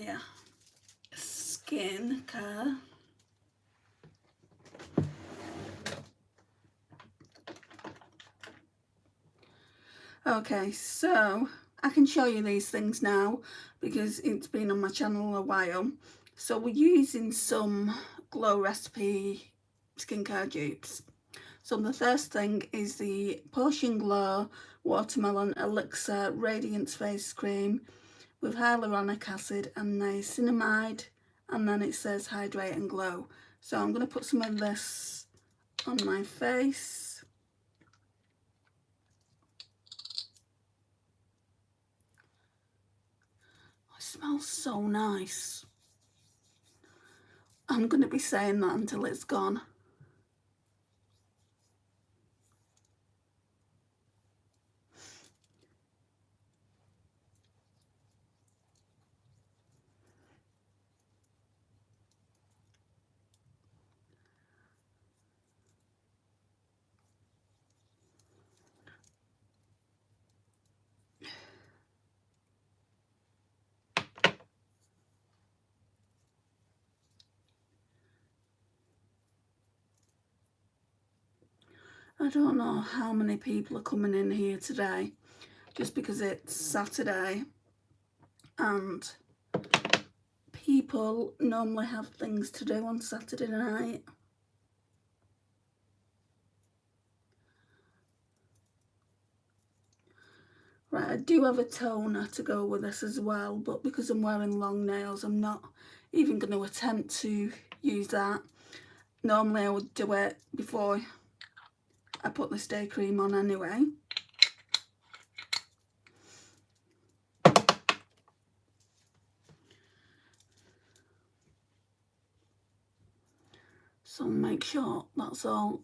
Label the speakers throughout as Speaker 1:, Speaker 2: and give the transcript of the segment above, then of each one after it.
Speaker 1: yeah, skin care. Okay, so I can show you these things now because it's been on my channel a while. So we're using some Glow Recipe skincare dupes. So the first thing is the Potion Glow Watermelon Elixir Radiance Face Cream with hyaluronic acid and niacinamide, and then it says hydrate and glow. So I'm going to put some of this on my face. It smells so nice. I'm going to be saying that until it's gone. I don't know how many people are coming in here today, just because it's Saturday and people normally have things to do on Saturday night. Right, I do have a toner to go with this as well, but because I'm wearing long nails, I'm not even going to attempt to use that. Normally I would do it before I put this day cream on anyway. So make sure that's all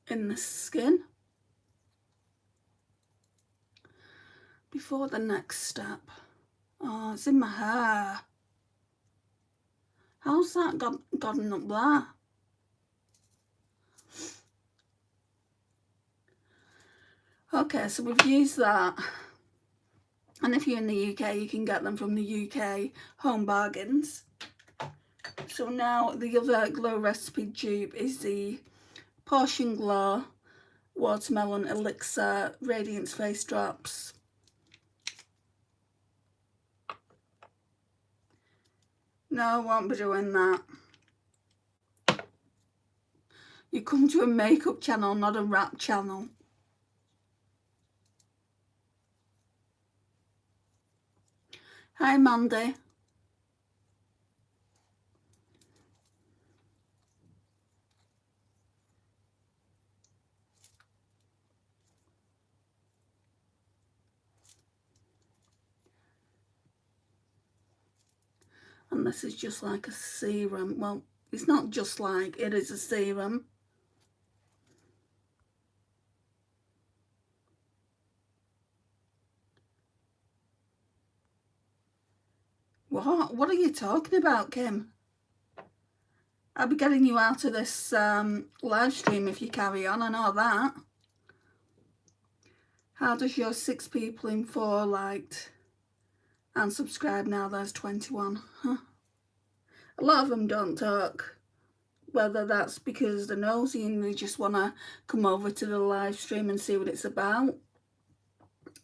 Speaker 1: in the skin before the next step. Oh, it's in my hair. How's that gotten up there? Okay, so we've used that, and if you're in the UK you can get them from the UK Home Bargains. So now the other Glow Recipe dupe is the Potion Glow Watermelon Elixir Radiance Face Drops. No, I won't be doing that. You come to a makeup channel, not a rap channel. Hi Mandy. And this is just like a serum. Well, it's not just like, it is a serum. What are you talking about, Kim? I'll be getting you out of this live stream if you carry on, I know that. How does your 6 people in 4 liked and subscribed now there's 21? Huh? A lot of them don't talk. Whether that's because they're nosy and they just want to come over to the live stream and see what it's about.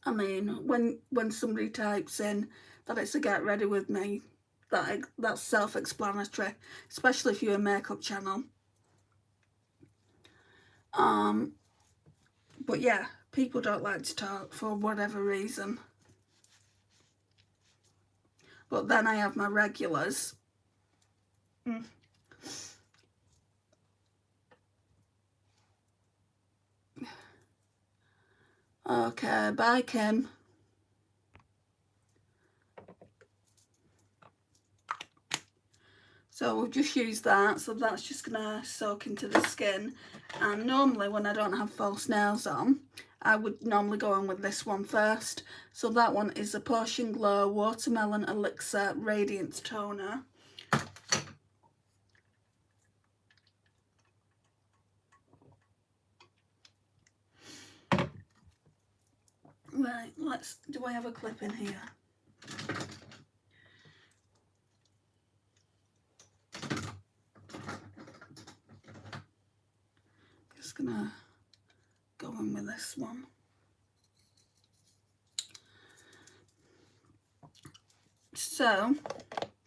Speaker 1: I mean, when somebody types in that it's a get ready with me, that's self-explanatory, especially if you're a makeup channel. But yeah, people don't like to talk for whatever reason. But then I have my regulars. Okay, bye Kim. So we'll just use that, so that's just gonna soak into the skin. And normally when I don't have false nails on, I would normally go on with this one first. So that one is the Potion Glow Watermelon Elixir Radiance Toner. Right, do I have a clip in here? So,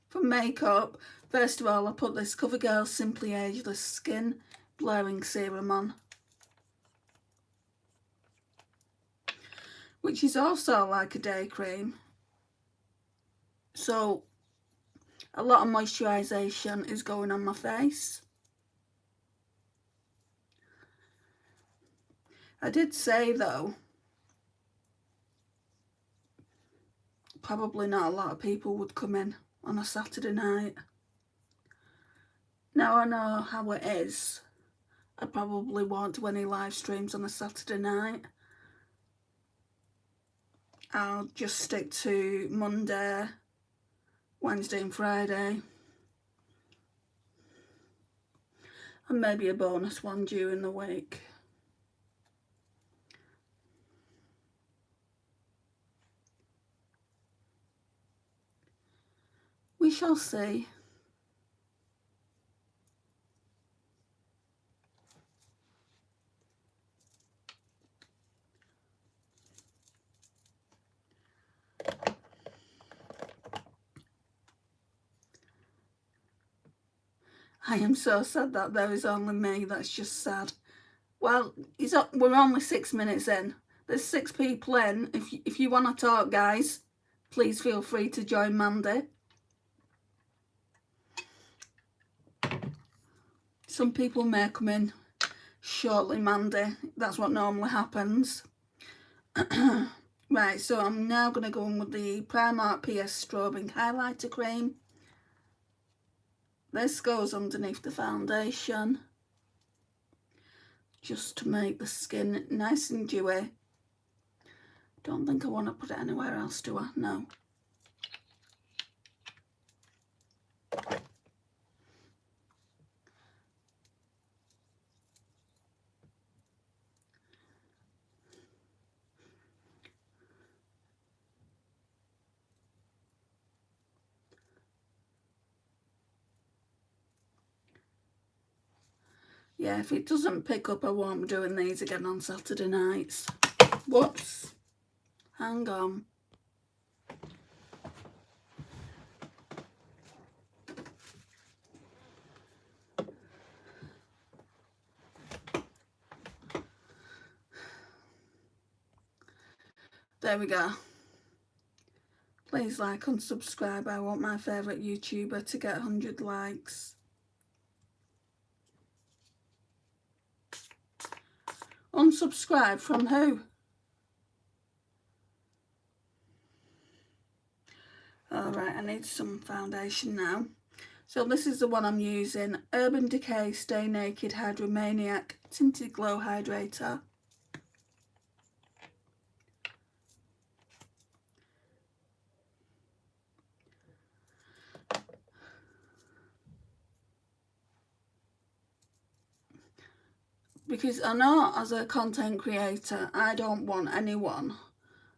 Speaker 1: for makeup, first of all, I put this CoverGirl Simply Ageless Skin Blurring Serum on, which is also like a day cream. So, a lot of moisturisation is going on my face. I did say though, probably not a lot of people would come in on a Saturday night. Now I know how it is. I probably won't do any live streams on a Saturday night. I'll just stick to Monday, Wednesday and Friday. And maybe a bonus one during the week. We shall see. I am so sad that there is only me. That's just sad. Well, we're only 6 minutes in. There's 6 people in. If you want to talk, guys, please feel free to join Mandy. Some people may come in shortly, Mandy. That's what normally happens. Right, so I'm now going to go in with the Primark PS Strobing Highlighter Cream. This goes underneath the foundation, just to make the skin nice and dewy. Don't think I want to put it anywhere else, do I? No. Yeah, if it doesn't pick up, I won't be doing these again on Saturday nights. Whoops. Hang on. There we go. Please like and subscribe. I want my favourite YouTuber to get 100 likes. Unsubscribe from who? Alright, I need some foundation now. So this is the one I'm using. Urban Decay Stay Naked Hydromaniac Tinted Glow Hydrator. Because I know as a content creator, I don't want anyone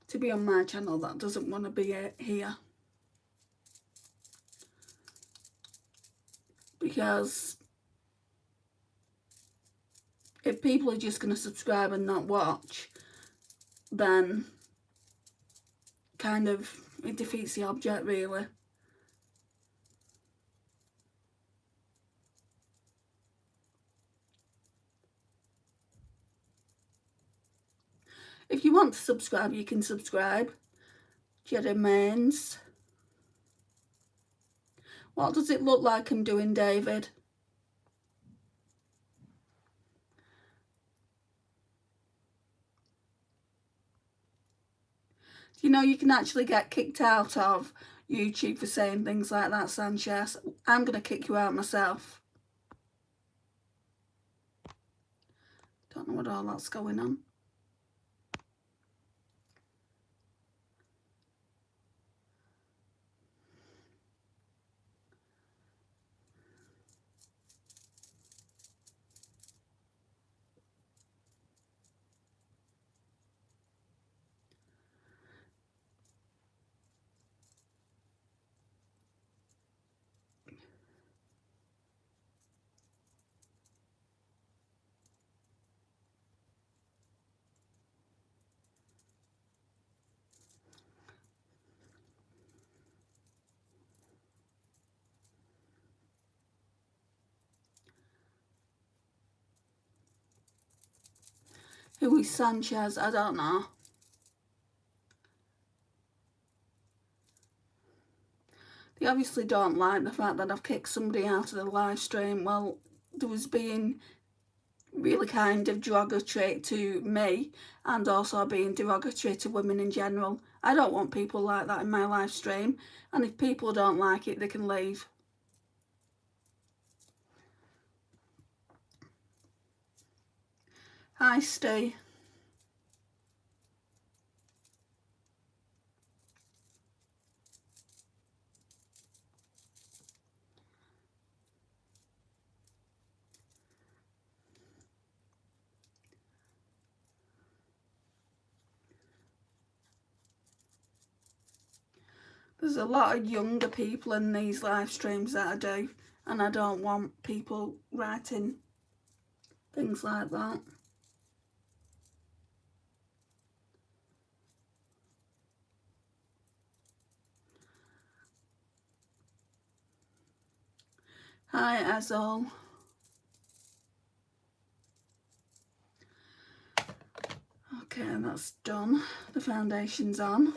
Speaker 1: to be on my channel that doesn't want to be here. Because if people are just going to subscribe and not watch, then kind of it defeats the object, really. If you want to subscribe, you can subscribe. Jedi Mains. What does it look like I'm doing, David? You know, you can actually get kicked out of YouTube for saying things like that, Sanchez. I'm going to kick you out myself. Don't know what all that's going on. Who is Sanchez? I don't know. They obviously don't like the fact that I've kicked somebody out of the live stream. Well, there was being really kind of derogatory to me and also being derogatory to women in general. I don't want people like that in my live stream, and if people don't like it, they can leave. Hi, Steve. There's a lot of younger people in these live streams that I do, and I don't want people writing things like that. Hi, Azol. Okay, that's done. The foundation's on.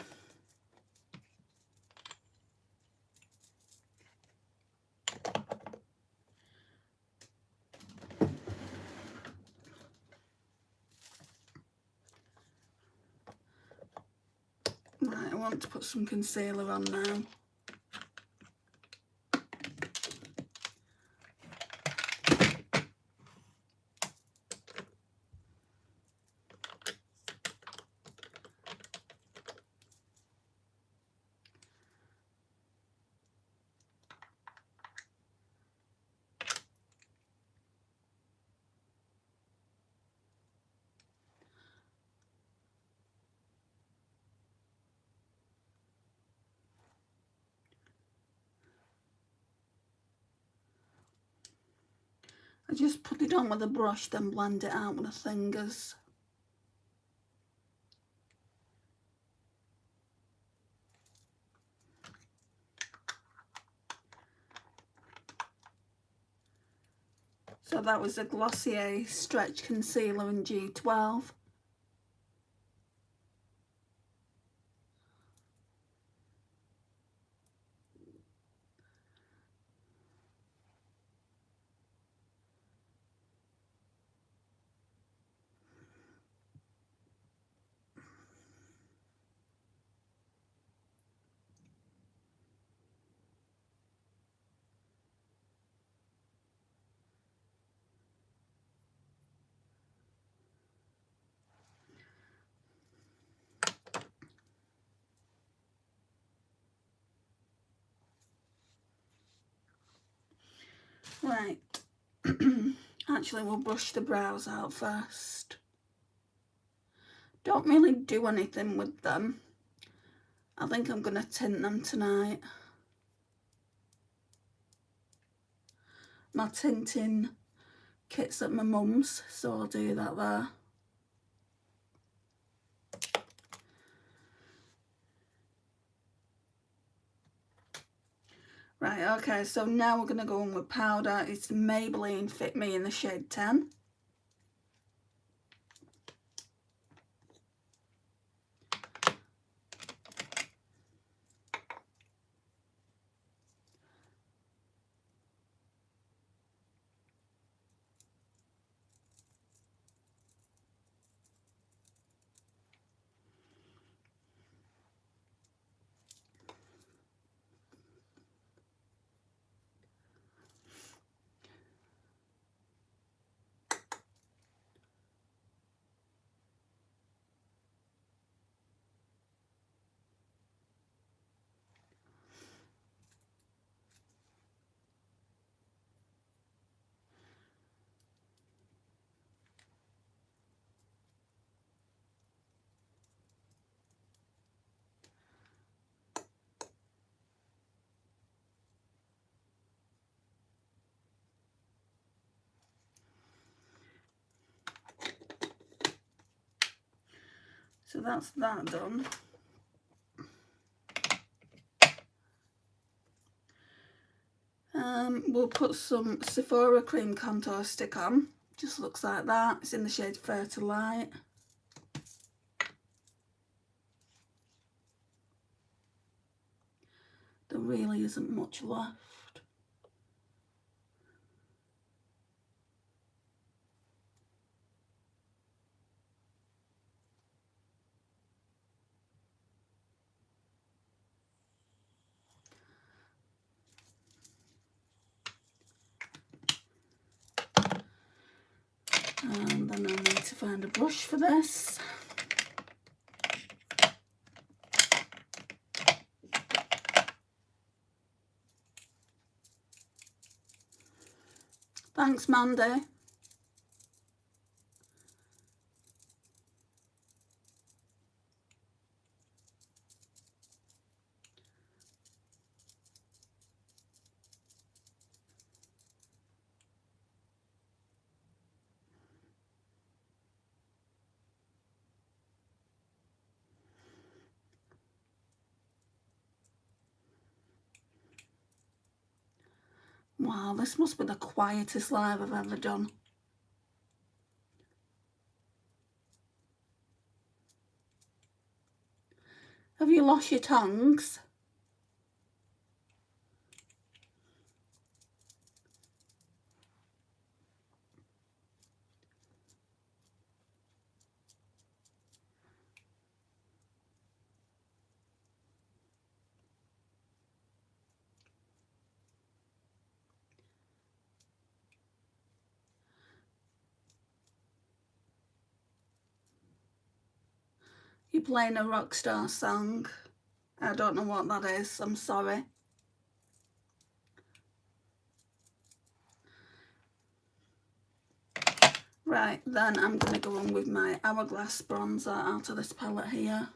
Speaker 1: Right, I want to put some concealer on now. I just put it on with a brush, then blend it out with the fingers. So that was a Glossier Stretch Concealer in G12. Right, actually we'll brush the brows out first. Don't really do anything with them. I think I'm going to tint them tonight. My tinting kit's at my mum's, so I'll do that there. Right, okay, so now we're going to go in with powder. It's Maybelline Fit Me in the shade 10. So that's that done. We'll put some Sephora cream contour stick on. Just looks like that. It's in the shade Fair to Light. There really isn't much left. And then I need to find a brush for this. Thanks, Mandy. Wow, this must be the quietest live I've ever done. Have you lost your tongues? You're playing a Rockstar song. I don't know what that is, I'm sorry. Right, then I'm going to go on with my Hourglass bronzer out of this palette here.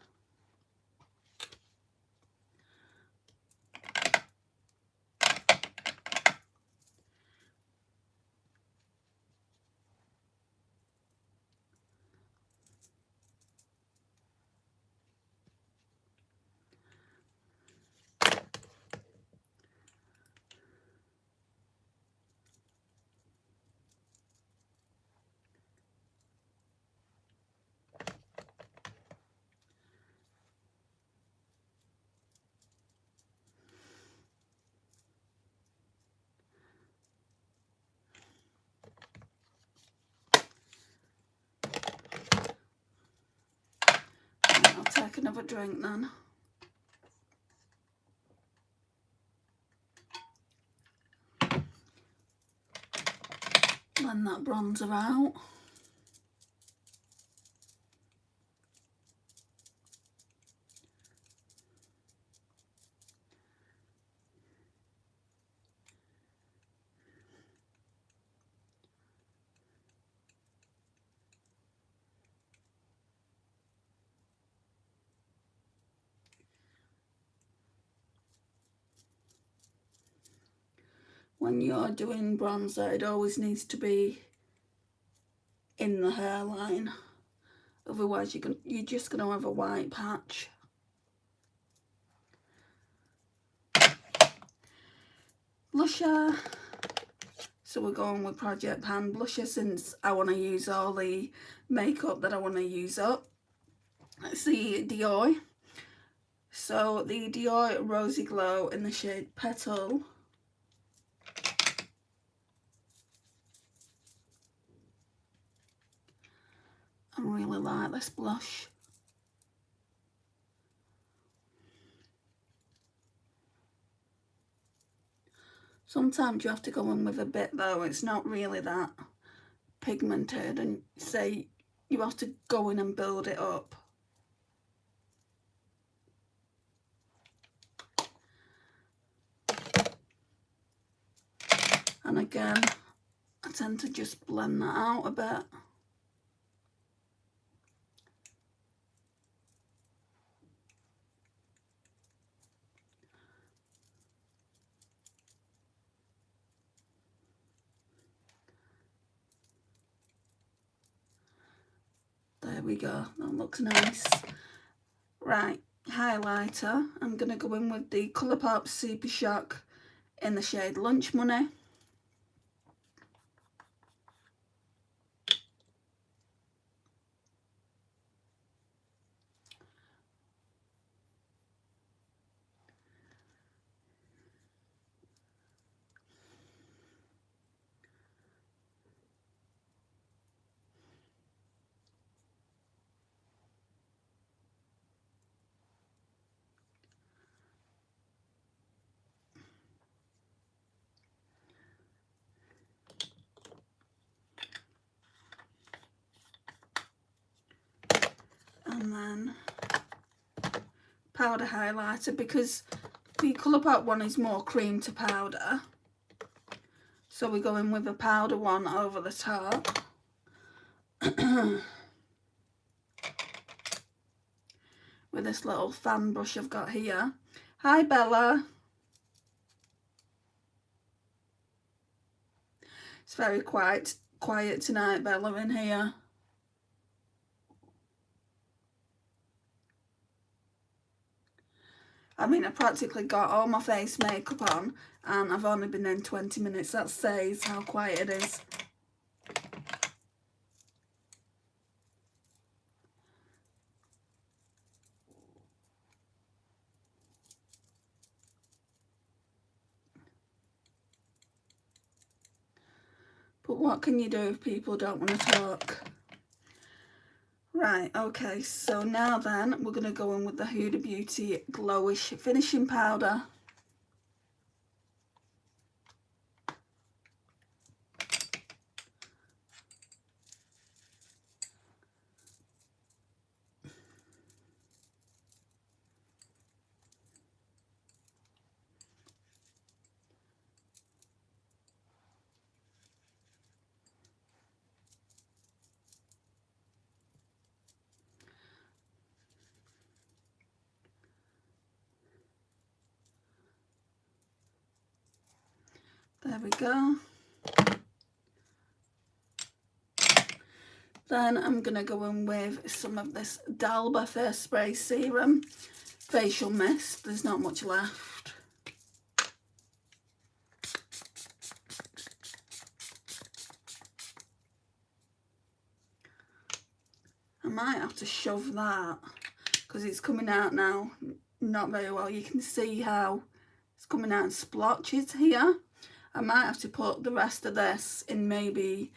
Speaker 1: I'll take another drink then. Blend that bronzer out. When you're doing bronzer, it always needs to be in the hairline. Otherwise you're just going to have a white patch. Blusher. So we're going with Project Pan blusher since I want to use all the makeup that I want to use up. It's the Dior. So the Dior Rosy Glow in the shade Petal. I really like this blush. Sometimes you have to go in with a bit though, it's not really that pigmented, and say you have to go in and build it up. And again, I tend to just blend that out a bit. There we go, that looks nice. Right, highlighter. I'm going to go in with the Colourpop Super Shock in the shade Lunch Money. And then powder highlighter, because the Colourpop one is more cream to powder. So we go in with a powder one over the top. With this little fan brush I've got here. Hi Bella. It's very quiet tonight, Bella, in here. I mean, I practically got all my face makeup on and I've only been in 20 minutes. That says how quiet it is. But what can you do if people don't want to talk? Right, okay, so now then we're going to go in with the Huda Beauty Glowish finishing powder. There we go. Then I'm going to go in with some of this Dalba Face Spray Serum Facial Mist. There's not much left. I might have to shove that because it's coming out now not very well. You can see how it's coming out in splotches here. I might have to put the rest of this in maybe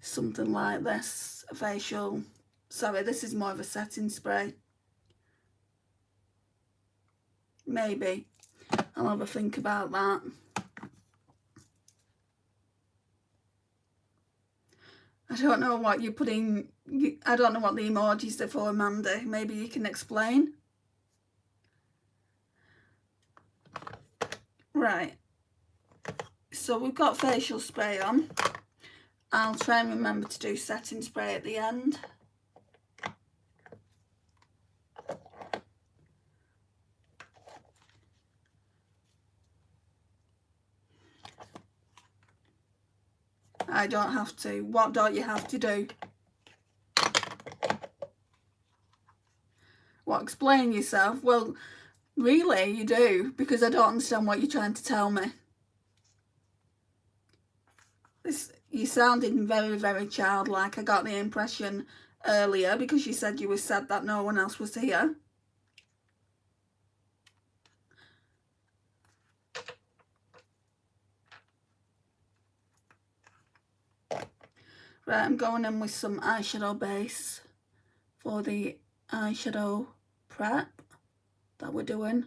Speaker 1: something like this, a facial. Sorry, this is more of a setting spray. Maybe. I'll have a think about that. I don't know what you're putting. I don't know what the emojis are for, Amanda. Maybe you can explain. Right. So we've got facial spray on. I'll try and remember to do setting spray at the end. I don't have to. What don't you have to do? What, explain yourself? Well, really, you do, because I don't understand what you're trying to tell me. You sounded very, very childlike. I got the impression earlier because you said you were sad that no one else was here. Right, I'm going in with some eyeshadow base for the eyeshadow prep that we're doing.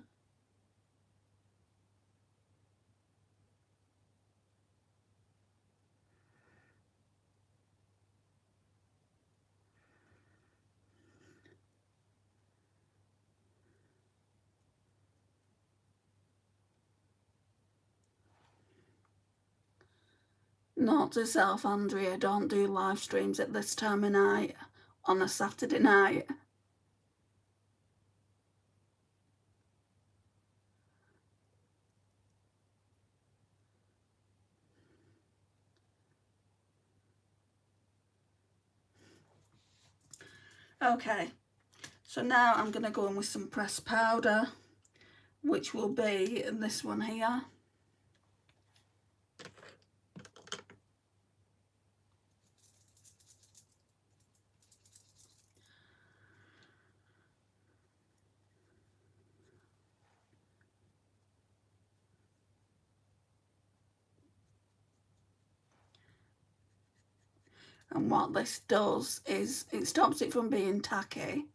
Speaker 1: Note to self, Andrea, don't do live streams at this time of night on a Saturday night. Okay, so now I'm going to go in with some pressed powder, which will be this one here. And what this does is it stops it from being tacky.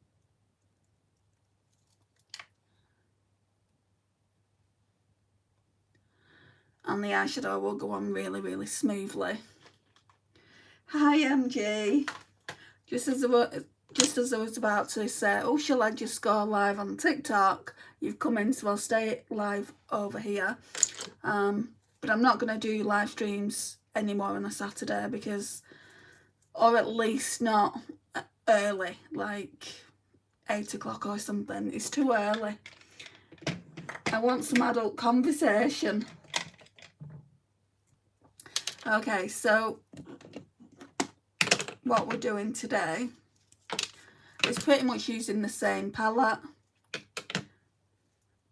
Speaker 1: And the eyeshadow will go on really, really smoothly. Hi, MG. Just as just as I was about to say, oh, shall I just go live on TikTok? You've come in, so I'll stay live over here. But I'm not going to do live streams anymore on a Saturday because, or at least not early, like 8 o'clock or something. It's too early. I want some adult conversation. Okay, so what we're doing today is pretty much using the same palette.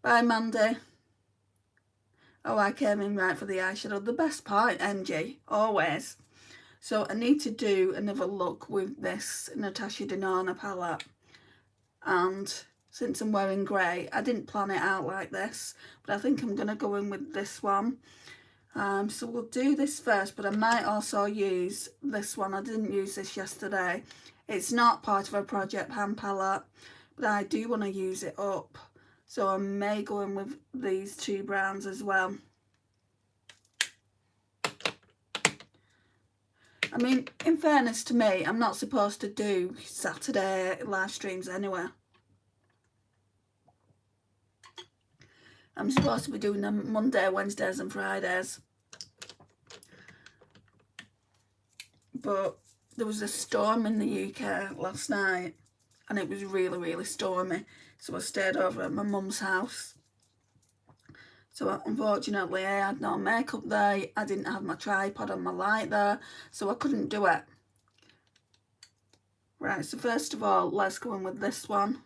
Speaker 1: Bye, Mandy. Oh, I came in right for the eyeshadow. The best part, MG, always. So I need to do another look with this Natasha Denona palette. And since I'm wearing grey, I didn't plan it out like this, but I think I'm going to go in with this one. So we'll do this first, but I might also use this one. I didn't use this yesterday. It's not part of a Project Pan palette, but I do want to use it up. So I may go in with these two browns as well. I mean, in fairness to me, I'm not supposed to do Saturday live streams anyway. I'm supposed to be doing them Monday, Wednesdays and Fridays. But there was a storm in the UK last night and it was really, really stormy. So I stayed over at my mum's house. So unfortunately I had no makeup there. I didn't have my tripod and my light there, so I couldn't do it. Right, so first of all, let's go in with this one.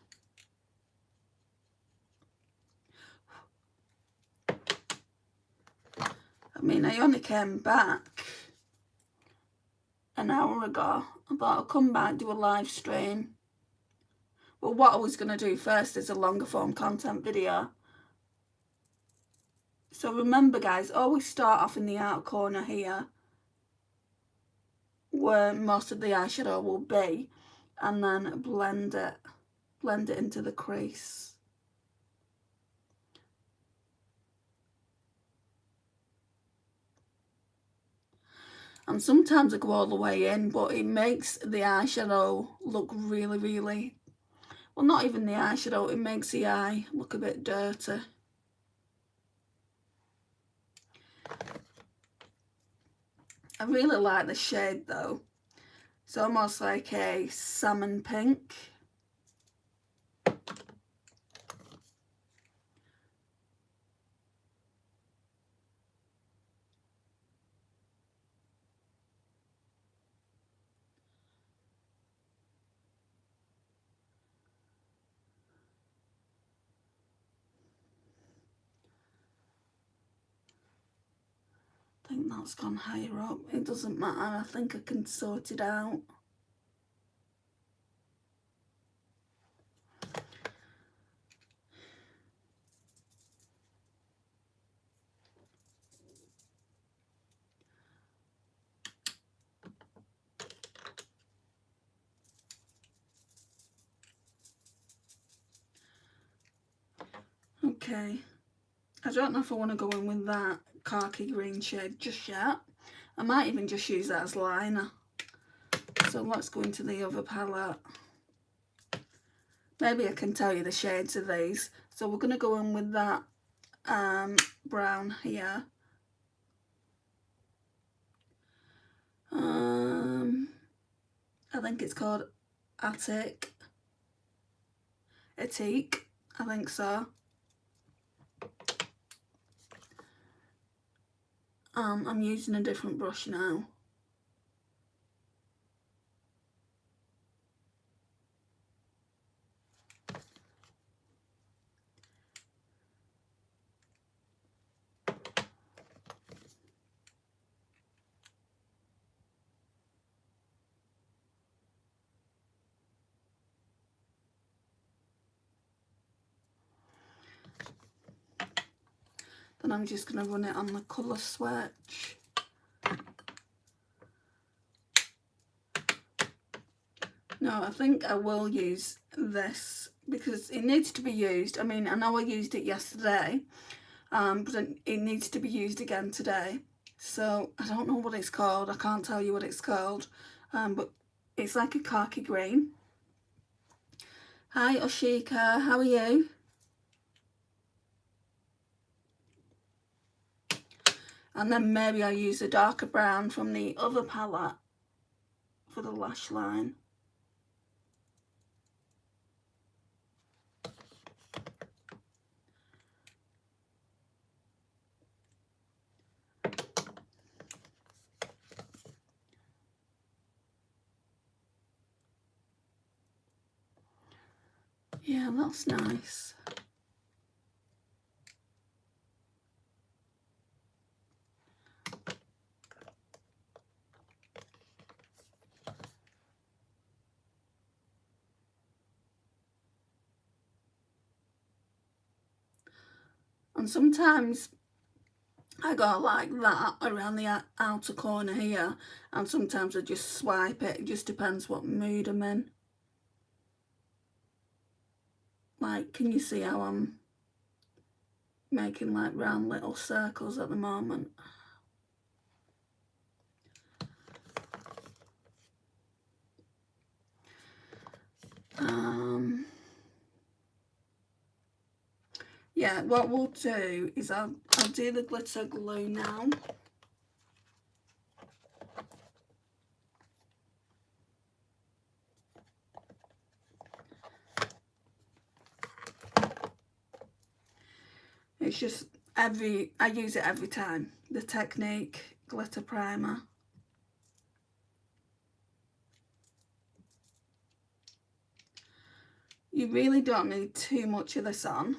Speaker 1: I mean, I only came back an hour ago. I thought I'll come back, do a live stream. But what I was going to do first is a longer form content video. So remember guys, always start off in the outer corner here where most of the eyeshadow will be, and then blend it into the crease. And sometimes I go all the way in, but it makes the eyeshadow look really, really, well, not even the eyeshadow, it makes the eye look a bit dirty. I really like the shade though. It's almost like a salmon pink. I think that's gone higher up. It doesn't matter, I think I can sort it out. Okay, I don't know if I want to go in with that khaki green shade just yet. I might even just use that as liner. So let's go into the other palette. Maybe I can tell you the shades of these. So we're going to go in with that brown here. I think it's called Attic. I think so. I'm using a different brush now. Then I'm just going to run it on the colour swatch. No, I think I will use this because it needs to be used. I mean, I know I used it yesterday, but it needs to be used again today. So I don't know what it's called. I can't tell you what it's called, but it's like a khaki green. Hi Oshika, how are you? And then maybe I'll use a darker brown from the other palette for the lash line. Yeah, that's nice. And sometimes I go like that around the outer corner here, and sometimes I just swipe it. It just depends what mood I'm in. Like, can you see how I'm making like round little circles at the moment? Yeah, what we'll do is I'll do the glitter glue now. It's just I use it every time. The Technique glitter primer. You really don't need too much of this on.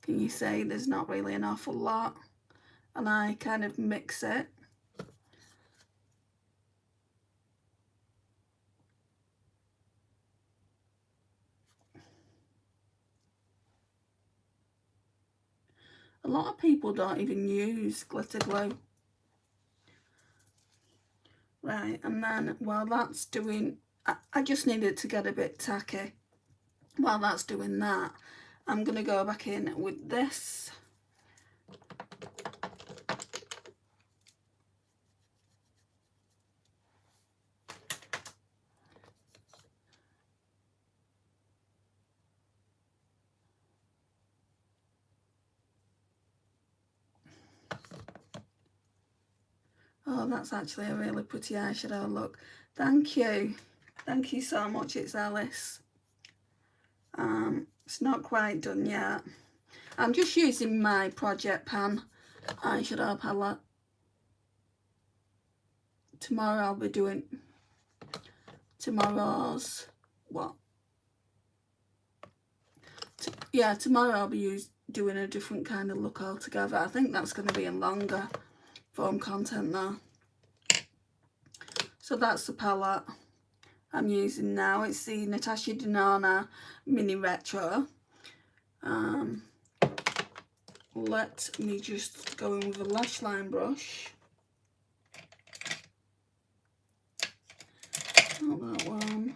Speaker 1: Can you see there's not really an awful lot? And I kind of mix it. A lot of people don't even use glitter glue. Right, and then while that's doing, I just need it to get a bit tacky. While that's doing that, I'm going to go back in with this. Oh, that's actually a really pretty eyeshadow look. Thank you. Thank you so much. It's Alice. It's not quite done yet. I'm just using my Project Pan eyeshadow palette. Tomorrow I'll be doing tomorrow's what? Yeah, tomorrow I'll be doing a different kind of look altogether. I think that's going to be in longer form content though. So that's the palette I'm using now. It's the Natasha Denona Mini Retro. Let me just go in with a lash line brush. Not that one.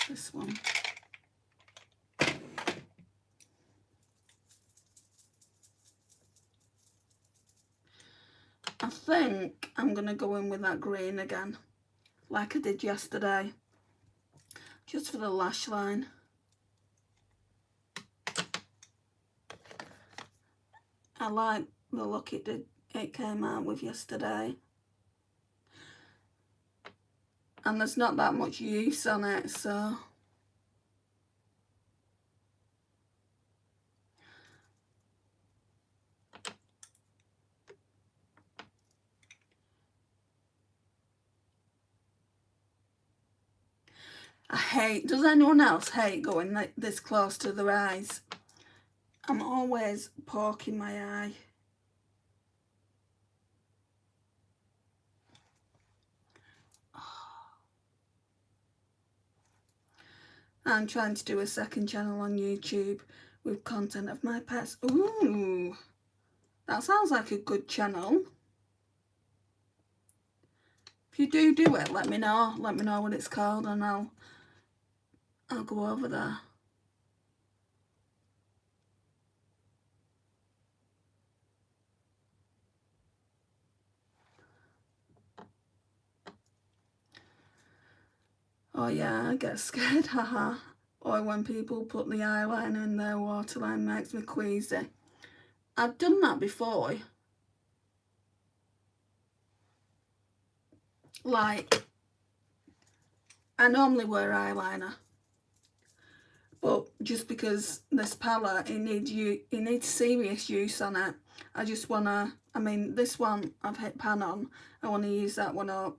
Speaker 1: This one. I think I'm going to go in with that green again, like I did yesterday, just for the lash line. I like the look it came out with yesterday. And there's not that much use on it, so I hate, does anyone else hate going like this close to their eyes? I'm always poking my eye. I'm trying to do a second channel on YouTube with content of my pets. Ooh, that sounds like a good channel. If you do it, let me know. Let me know what it's called, and I'll go over there. Oh yeah, I get scared, haha. Or when people put the eyeliner in their waterline, makes me queasy. I've done that before. Like, I normally wear eyeliner, but just because this palette, it needs serious use on it. I just wanna, I mean, this one I've hit pan on. I want to use that one up.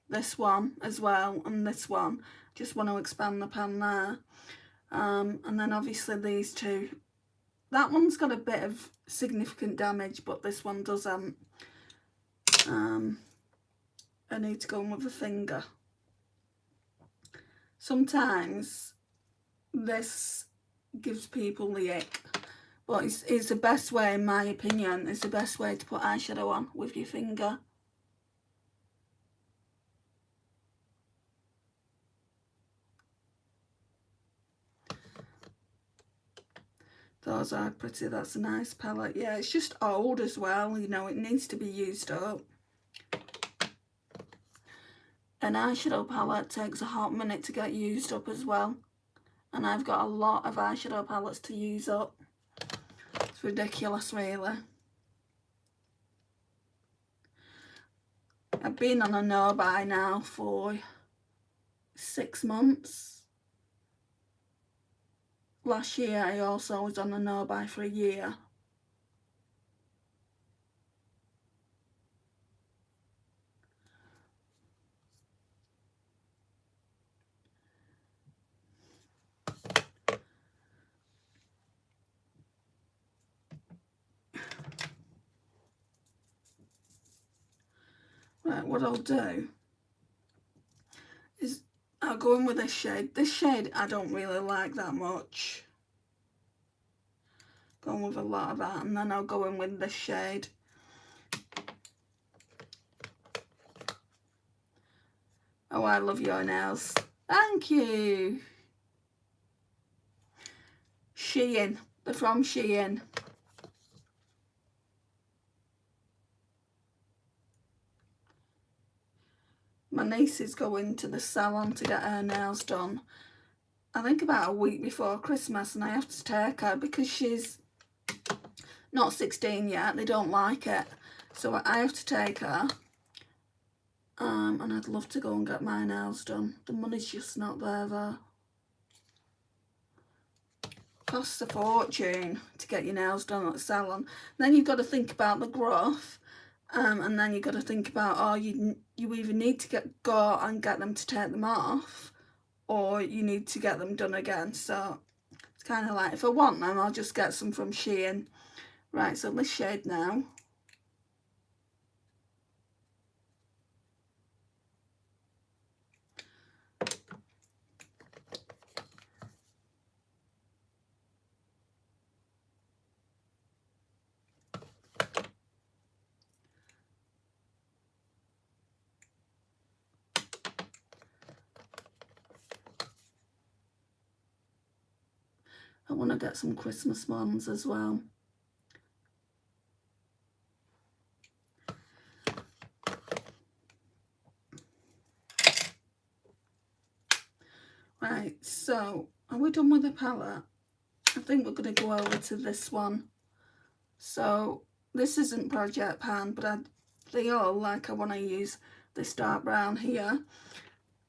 Speaker 1: This one as well, and this one. Just want to expand the pan there. And then obviously these two. That one's got a bit of significant damage, but this one doesn't. I need to go in with a finger. Sometimes this gives people the ick, but it's the best way, in my opinion, it's the best way to put eyeshadow on, with your finger. Those are pretty. That's a nice palette. Yeah, it's just old as well, you know, it needs to be used up. An eyeshadow palette takes a hot minute to get used up as well. And I've got a lot of eyeshadow palettes to use up. It's ridiculous, really. I've been on a no-buy now for 6 months. Last year I also was on a no-buy for a year. Right, what I'll do is I'll go in with this shade. This shade I don't really like that much. Going with a lot of that, and then I'll go in with this shade. Oh, I love your nails. Thank you. Shein. They're from Shein. My niece is going to the salon to get her nails done, I think about a week before Christmas, and I have to take her because she's not 16 yet. They don't like it, so I have to take her. And I'd love to go and get my nails done. The money's just not there though. Costs a fortune to get your nails done at the salon. Then you've got to think about the growth, and then you've got to think about, oh, you either need to go and get them to take them off, or you need to get them done again. So it's kind of like, if I want them, I'll just get some from Shein. Right, so this shade now. I want to get some Christmas ones as well. Right, so are we done with the palette? I think we're going to go over to this one. So this isn't Project Pan, but I feel like I want to use this dark brown here.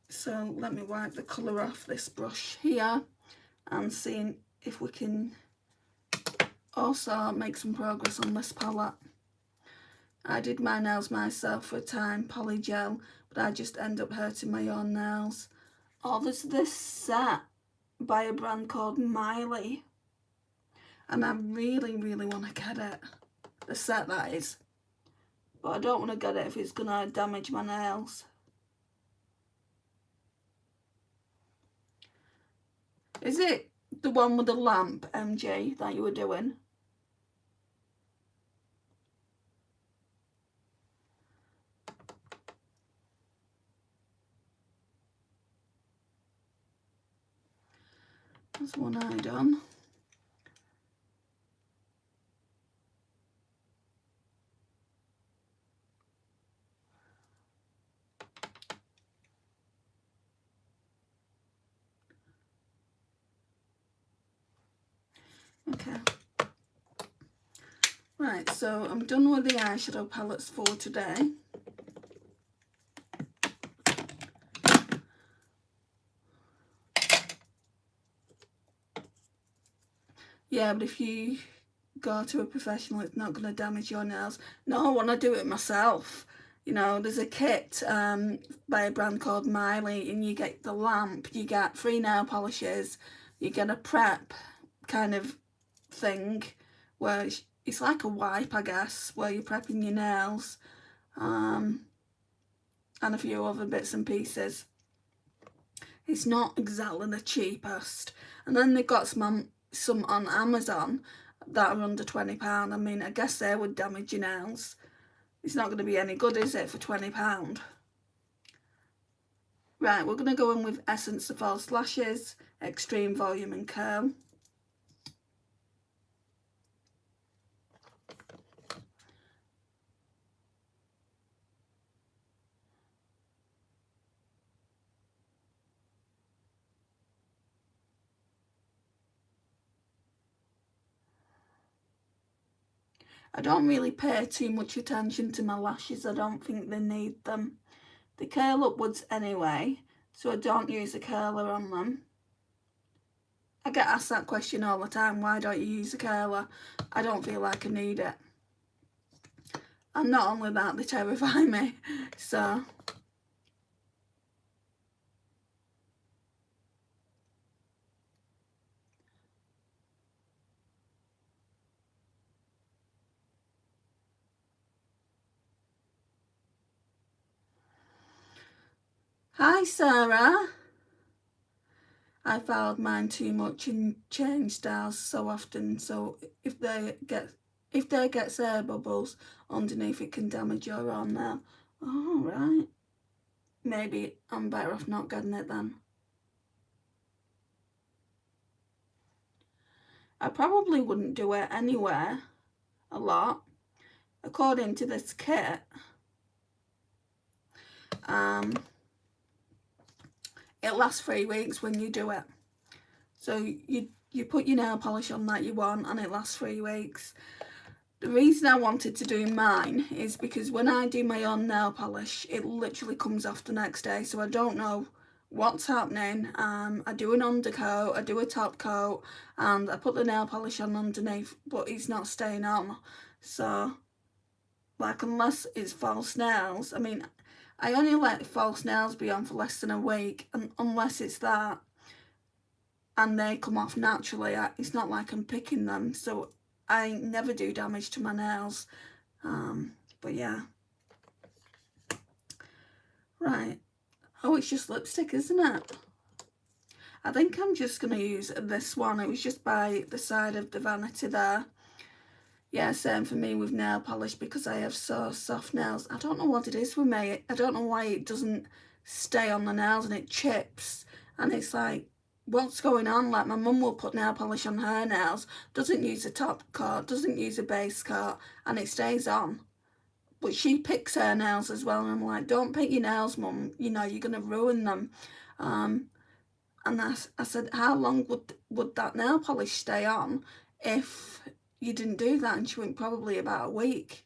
Speaker 1: So let me wipe the colour off this brush here and see if we can also make some progress on this palette. I did my nails myself for a time, polygel, but I just end up hurting my own nails. Oh, there's this set by a brand called Miley, and I really, really want to get it. The set, that is. But I don't want to get it if it's going to damage my nails. Is it the one with the lamp, MJ, that you were doing? That's one eye done. Okay. Right, so I'm done with the eyeshadow palettes for today. Yeah, but if you go to a professional, it's not going to damage your nails. No, I want to do it myself. You know, there's a kit by a brand called Miley, and you get the lamp, you get 3 nail polishes, you get a prep kind of thing where it's like a wipe, I guess, where you're prepping your nails, and a few other bits and pieces. It's not exactly the cheapest. And then they've got some on Amazon that are under £20. I mean, I guess they would damage your nails. It's not going to be any good, is it, for £20? Right, we're going to go in with Essence of False Lashes, Extreme Volume and Curl. I don't really pay too much attention to my lashes. I don't think they need them. They curl upwards anyway, so I don't use a curler on them. I get asked that question all the time, why don't you use a curler? I don't feel like I need it. And not only that, they terrify me, so... Hi Sarah! I filed mine too much and change styles so often, so if they get air bubbles underneath, it can damage your own nail. Oh, right. Maybe I'm better off not getting it then. I probably wouldn't do it anywhere a lot. According to this kit, it lasts 3 weeks when you do it. So you put your nail polish on that you want and it lasts 3 weeks. The reason I wanted to do mine is because when I do my own nail polish, it literally comes off the next day, so I don't know what's happening. I do an undercoat, I do a top coat, and I put the nail polish on underneath, but it's not staying on. So, like, unless it's false nails, I mean, I only let false nails be on for less than a week, and unless it's that, and they come off naturally, it's not like I'm picking them, so I never do damage to my nails. But yeah. Right. Oh, it's just lipstick, isn't it? I think I'm just going to use this one. It was just by the side of the vanity there. Yeah, same for me with nail polish because I have so soft nails. I don't know what it is with me. I don't know why it doesn't stay on the nails and it chips. And it's like, what's going on? Like, my mum will put nail polish on her nails, doesn't use a top coat, doesn't use a base coat, and it stays on. But she picks her nails as well, and I'm like, don't pick your nails, mum, you know, you're going to ruin them. And I said, how long would that nail polish stay on if you didn't do that? And she went, probably about a week.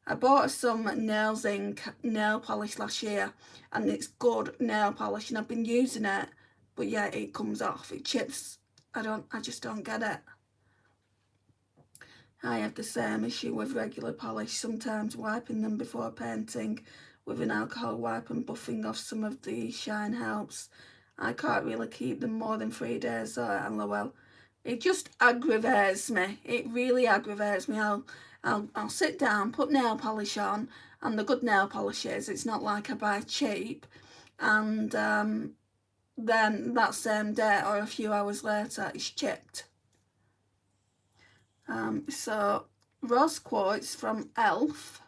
Speaker 1: I bought her some Nails Inc nail polish last year, and it's good nail polish, and I've been using it, but yeah, it comes off, it chips. I just don't get it. I have the same issue with regular polish, sometimes wiping them before painting with an alcohol wipe and buffing off some of the shine helps. I can't really keep them more than 3 days, so lol. It just aggravates me. It really aggravates me. I'll sit down, put nail polish on, and the good nail polish is, it's not like I buy cheap, and then that same day or a few hours later, it's chipped. So rose quartz from e.l.f.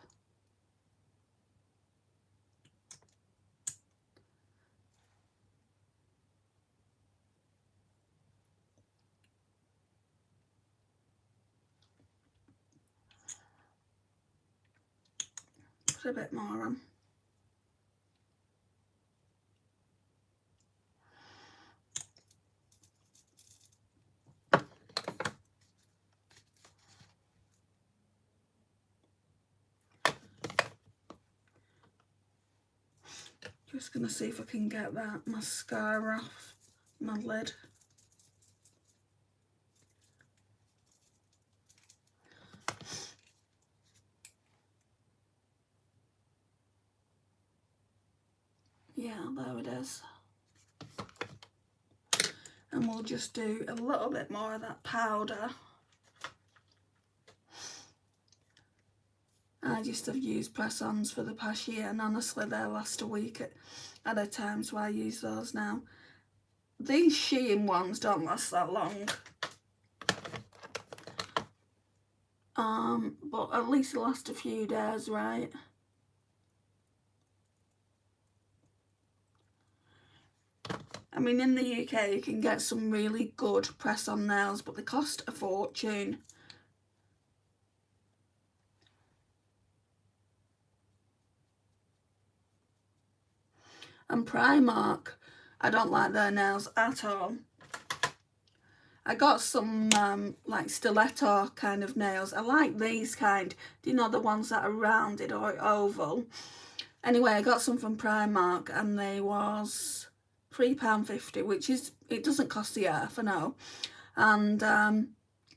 Speaker 1: Put a bit more on. Just going to see if I can get that mascara off my lid. Yeah, there it is. And we'll just do a little bit more of that powder. I just have used press-ons for the past year, and honestly they last a week at a time, so I use those now. These Shein ones don't last that long. But at least it lasts a few days, right? I mean, in the UK you can get some really good press-on nails, but they cost a fortune. And Primark, I don't like their nails at all. I got some like stiletto kind of nails. I like these kind. Do you know, the ones that are rounded or oval? Anyway, I got some from Primark and they was £3.50, which is, it doesn't cost the earth, I know. And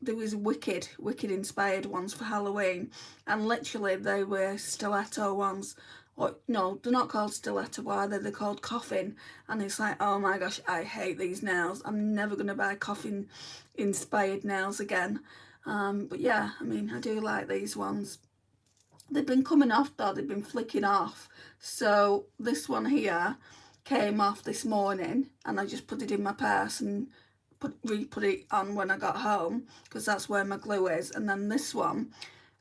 Speaker 1: there was wicked inspired ones for Halloween, and literally they were stiletto ones. Or no, they're not called stiletto either, they're called coffin. And it's like, oh my gosh, I hate these nails. I'm never going to buy coffin inspired nails again. But yeah, I mean, I do like these ones. They've been coming off though, they've been flicking off. So this one here came off this morning and I just put it in my purse and re-put it on when I got home, because that's where my glue is. And then this one,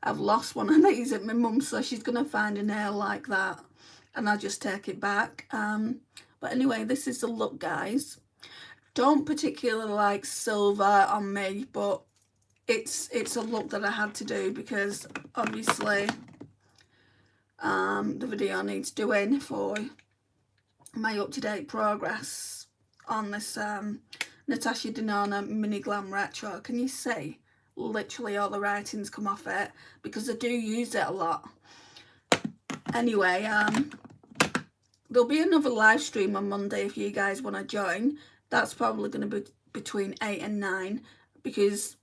Speaker 1: I've lost one of these at my mum's, so she's going to find a nail like that and I'll just take it back. But anyway, this is the look, guys. Don't particularly like silver on me, but it's a look that I had to do because obviously the video needs doing for my up-to-date progress on this Natasha Denona Mini Glam Retro. Can you see? Literally all the writings come off it because I do use it a lot. Anyway, there'll be another live stream on Monday if you guys want to join. That's probably going to be between 8 and 9 because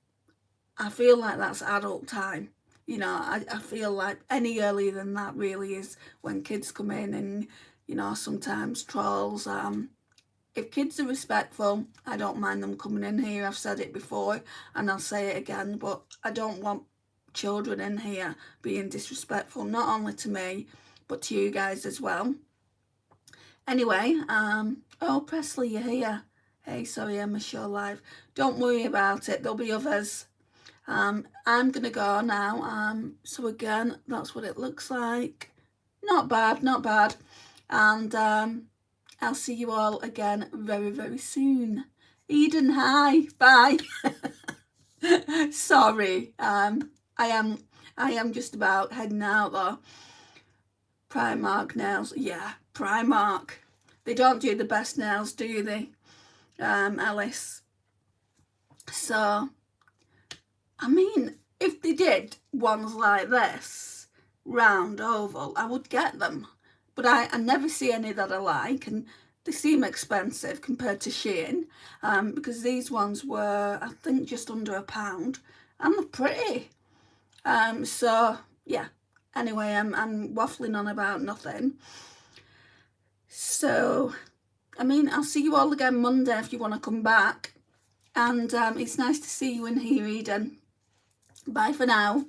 Speaker 1: I feel like that's adult time. You know, I feel like any earlier than that really is when kids come in, and, you know, sometimes trolls. If kids are respectful, I don't mind them coming in here. I've said it before and I'll say it again, but I don't want children in here being disrespectful, not only to me, but to you guys as well. Anyway, oh, Presley, you're here. Hey, sorry I missed your live. Don't worry about it, there'll be others. I'm gonna go now. So again, that's what it looks like. Not bad, not bad. And I'll see you all again very, very soon. Eden, hi, bye. Sorry, I am just about heading out though. Primark nails, yeah, Primark. They don't do the best nails, do they, Alice? So, I mean, if they did ones like this, round, oval, I would get them. But I never see any that I like, and they seem expensive compared to Shein, because these ones were, I think, just under £1, and they're pretty. So, yeah. Anyway, I'm waffling on about nothing. So, I mean, I'll see you all again Monday if you want to come back. And it's nice to see you in here, Eden. Bye for now.